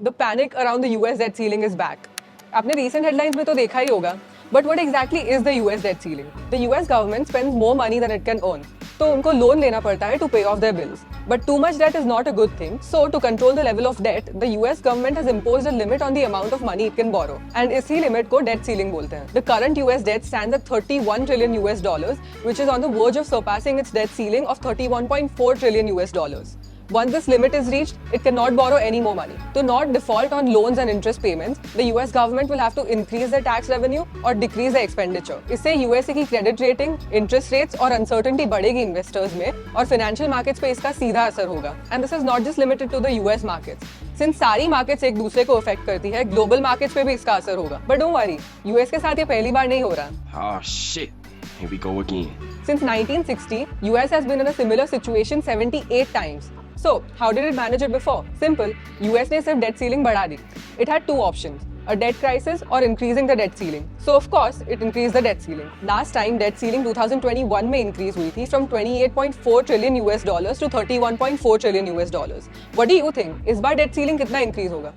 The panic around the US debt ceiling is back. आपने recent headlines में तो देखा ही होगा. But what exactly is the US debt ceiling? The US government spends more money than it can earn. तो उनको loan लेना पड़ता है to pay off their bills. But too much debt is not a good thing. So to control the level of debt, the US government has imposed a limit on the amount of money it can borrow. And इसी limit को debt ceiling बोलते हैं. The current US debt stands at 31 trillion US dollars, which is on the verge of surpassing its debt ceiling of 31.4 trillion US dollars. Once this limit is reached, it cannot borrow any more money. To not default on loans and interest payments, the US government will have to increase their tax revenue or decrease their expenditure. इससे USA की credit rating, interest rates और uncertainty बढ़ेगी investors में और financial markets पे इसका सीधा असर होगा. And this is not just limited to the US markets. Since सारी markets एक दूसरे को affect करती है, global markets पे भी इसका असर होगा. But don't worry, US के साथ ये पहली बार नहीं हो रहा. Oh shit, here we go again. Since 1960, US has been in a similar situation 78 times. So, how did it manage it before? Simple, US ने सिर्फ debt ceiling बढ़ा दी. It had two options, a debt crisis or increasing the debt ceiling. So of course, it increased the debt ceiling. Last time debt ceiling 2021 में increase हुई थी from 28.4 trillion US dollars to 31.4 trillion US dollars. What do you think? इस बार debt ceiling कितना increase होगा?